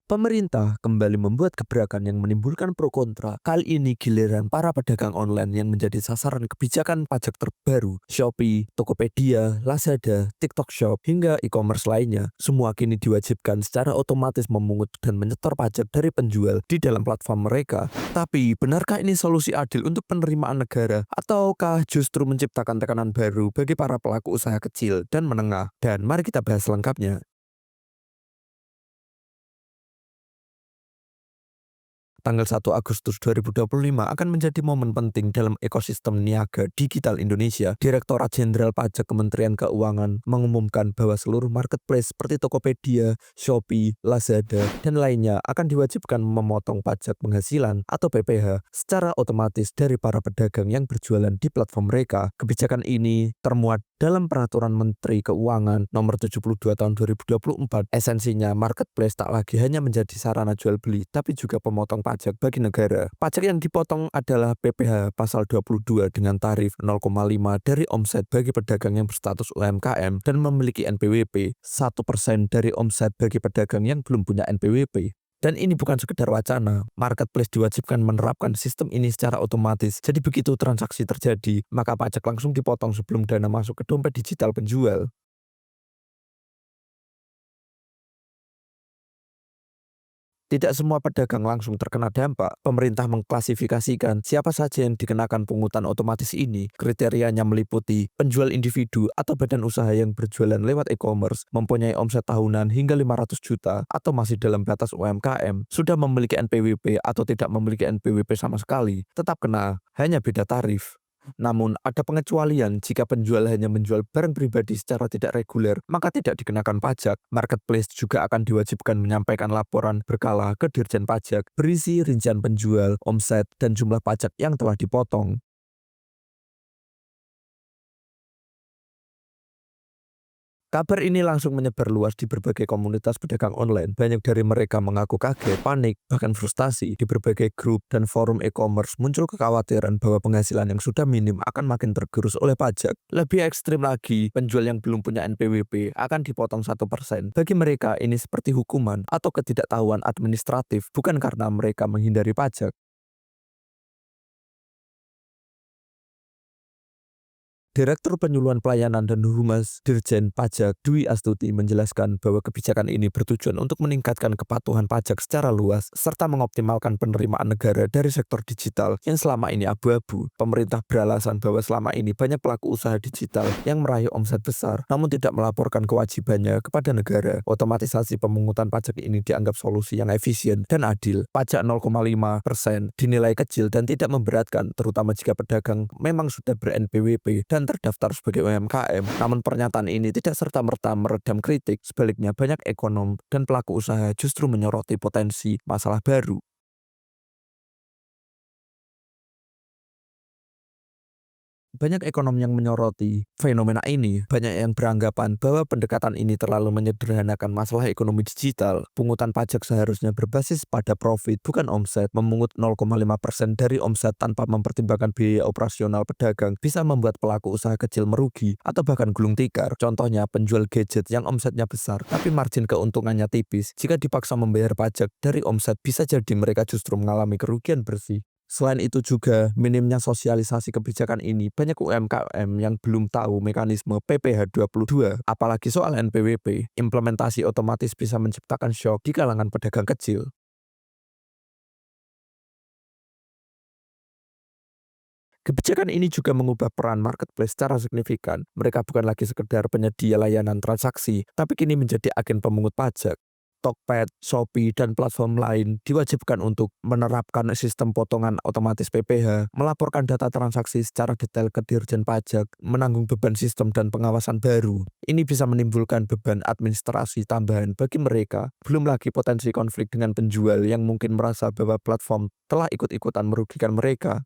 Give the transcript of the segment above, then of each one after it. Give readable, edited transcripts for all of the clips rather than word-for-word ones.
Pemerintah kembali membuat gebrakan yang menimbulkan pro kontra. Kali ini giliran para pedagang online yang menjadi sasaran kebijakan pajak terbaru. Shopee, Tokopedia, Lazada, TikTok Shop, hingga e-commerce lainnya. Semua kini diwajibkan secara otomatis memungut dan menyetor pajak dari penjual di dalam platform mereka. Tapi, benarkah ini solusi adil untuk penerimaan negara? Ataukah justru menciptakan tekanan baru bagi para pelaku usaha kecil dan menengah? Dan mari kita bahas lengkapnya. Tanggal 1 Agustus 2025 akan menjadi momen penting dalam ekosistem niaga digital Indonesia. Direktorat Jenderal Pajak Kementerian Keuangan mengumumkan bahwa seluruh marketplace seperti Tokopedia, Shopee, Lazada, dan lainnya akan diwajibkan memotong pajak penghasilan atau PPh secara otomatis dari para pedagang yang berjualan di platform mereka. Kebijakan ini termuat dalam Peraturan Menteri Keuangan Nomor 72 Tahun 2024. Esensinya, marketplace tak lagi hanya menjadi sarana jual beli, tapi juga pemotong pajak bagi negara. Pajak yang dipotong adalah PPh pasal 22 dengan tarif 0,5 dari omset bagi pedagang yang berstatus UMKM dan memiliki NPWP, 1% dari omset bagi pedagang yang belum punya NPWP. Dan ini bukan sekedar wacana, marketplace diwajibkan menerapkan sistem ini secara otomatis. Jadi begitu transaksi terjadi, maka pajak langsung dipotong sebelum dana masuk ke dompet digital penjual. Tidak semua pedagang langsung terkena dampak. Pemerintah mengklasifikasikan siapa saja yang dikenakan pungutan otomatis ini. Kriterianya meliputi penjual individu atau badan usaha yang berjualan lewat e-commerce, mempunyai omset tahunan hingga 500 juta atau masih dalam batas UMKM, sudah memiliki NPWP atau tidak memiliki NPWP sama sekali, tetap kena, hanya beda tarif. Namun, ada pengecualian jika penjual hanya menjual barang pribadi secara tidak reguler, maka tidak dikenakan pajak. Marketplace juga akan diwajibkan menyampaikan laporan berkala ke Dirjen Pajak, berisi rincian penjual, omset, dan jumlah pajak yang telah dipotong. Kabar ini langsung menyebar luas di berbagai komunitas pedagang online. Banyak dari mereka mengaku kaget, panik, bahkan frustasi. Di berbagai grup dan forum e-commerce muncul kekhawatiran bahwa penghasilan yang sudah minim akan makin tergerus oleh pajak. Lebih ekstrim lagi, penjual yang belum punya NPWP akan dipotong 1%. Bagi mereka, ini seperti hukuman atau ketidaktahuan administratif, bukan karena mereka menghindari pajak. Direktur Penyuluhan Pelayanan dan Humas Dirjen Pajak Dwi Astuti menjelaskan bahwa kebijakan ini bertujuan untuk meningkatkan kepatuhan pajak secara luas serta mengoptimalkan penerimaan negara dari sektor digital yang selama ini abu-abu. Pemerintah beralasan bahwa selama ini banyak pelaku usaha digital yang meraih omset besar namun tidak melaporkan kewajibannya kepada negara. Otomatisasi pemungutan pajak ini dianggap solusi yang efisien dan adil. Pajak 0,5% dinilai kecil dan tidak memberatkan, terutama jika pedagang memang sudah ber-NPWP dan terdaftar sebagai UMKM. Namun pernyataan ini tidak serta-merta meredam kritik. Sebaliknya, banyak ekonom dan pelaku usaha justru menyoroti potensi masalah baru. Banyak ekonom yang menyoroti fenomena ini. Banyak yang beranggapan bahwa pendekatan ini terlalu menyederhanakan masalah ekonomi digital. Pungutan pajak seharusnya berbasis pada profit, bukan omset. Memungut 0,5% dari omset tanpa mempertimbangkan biaya operasional pedagang bisa membuat pelaku usaha kecil merugi atau bahkan gulung tikar. Contohnya, penjual gadget yang omsetnya besar tapi margin keuntungannya tipis. Jika dipaksa membayar pajak dari omset, bisa jadi mereka justru mengalami kerugian bersih. Selain itu juga, minimnya sosialisasi kebijakan ini, banyak UMKM yang belum tahu mekanisme PPh 22, apalagi soal NPWP. Implementasi otomatis bisa menciptakan shock di kalangan pedagang kecil. Kebijakan ini juga mengubah peran marketplace secara signifikan. Mereka bukan lagi sekedar penyedia layanan transaksi, tapi kini menjadi agen pemungut pajak. Tokped, Shopee, dan platform lain diwajibkan untuk menerapkan sistem potongan otomatis PPh, melaporkan data transaksi secara detail ke Dirjen Pajak, menanggung beban sistem dan pengawasan baru. Ini bisa menimbulkan beban administrasi tambahan bagi mereka, belum lagi potensi konflik dengan penjual yang mungkin merasa bahwa platform telah ikut-ikutan merugikan mereka.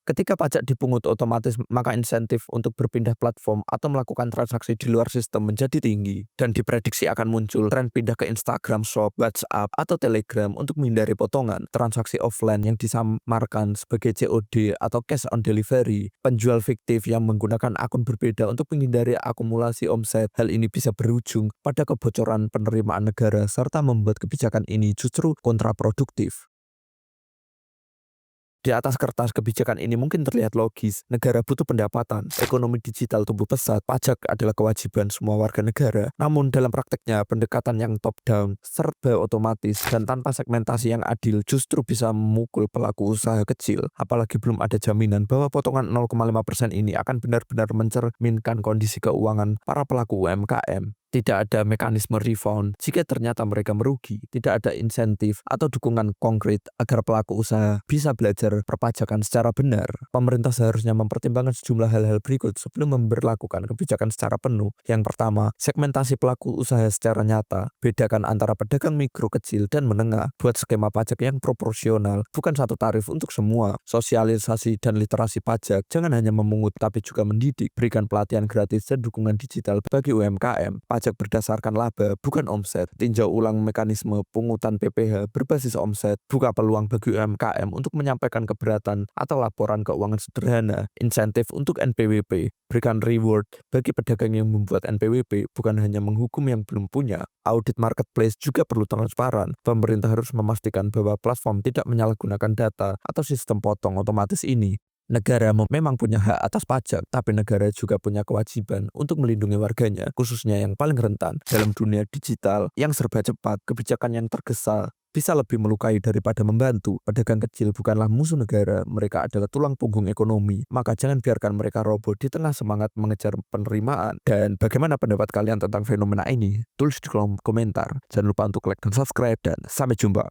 Ketika pajak dipungut otomatis, maka insentif untuk berpindah platform atau melakukan transaksi di luar sistem menjadi tinggi. Dan diprediksi akan muncul tren pindah ke Instagram Shop, WhatsApp, atau Telegram untuk menghindari potongan. Transaksi offline yang disamarkan sebagai COD atau cash on delivery. Penjual fiktif yang menggunakan akun berbeda untuk menghindari akumulasi omset. Hal ini bisa berujung pada kebocoran penerimaan negara serta membuat kebijakan ini justru kontraproduktif. Di atas kertas, kebijakan ini mungkin terlihat logis. Negara butuh pendapatan, ekonomi digital tumbuh pesat, pajak adalah kewajiban semua warga negara. Namun dalam prakteknya, pendekatan yang top-down, serba otomatis, dan tanpa segmentasi yang adil justru bisa memukul pelaku usaha kecil. Apalagi belum ada jaminan bahwa potongan 0,5% ini akan benar-benar mencerminkan kondisi keuangan para pelaku UMKM. Tidak ada mekanisme refund jika ternyata mereka merugi. Tidak ada insentif atau dukungan konkret agar pelaku usaha bisa belajar perpajakan secara benar. Pemerintah seharusnya mempertimbangkan sejumlah hal-hal berikut sebelum memberlakukan kebijakan secara penuh. Yang pertama, segmentasi pelaku usaha secara nyata. Bedakan antara pedagang mikro, kecil, dan menengah. Buat skema pajak yang proporsional, bukan satu tarif untuk semua. Sosialisasi dan literasi pajak. Jangan hanya memungut tapi juga mendidik. Berikan pelatihan gratis dan dukungan digital bagi UMKM. Pajak berdasarkan laba, bukan omset. Tinjau ulang mekanisme pungutan PPh berbasis omset. Buka peluang bagi UMKM untuk menyampaikan keberatan atau laporan keuangan sederhana. Insentif untuk NPWP. Berikan reward bagi pedagang yang membuat NPWP, bukan hanya menghukum yang belum punya. Audit marketplace juga perlu transparan. Pemerintah harus memastikan bahwa platform tidak menyalahgunakan data atau sistem potong otomatis ini. Negara memang punya hak atas pajak, tapi negara juga punya kewajiban untuk melindungi warganya, khususnya yang paling rentan. Dalam dunia digital yang serba cepat, kebijakan yang tergesa bisa lebih melukai daripada membantu. Pedagang kecil bukanlah musuh negara, mereka adalah tulang punggung ekonomi. Maka jangan biarkan mereka roboh di tengah semangat mengejar penerimaan. Dan bagaimana pendapat kalian tentang fenomena ini? Tulis di kolom komentar. Jangan lupa untuk like dan subscribe, dan sampai jumpa.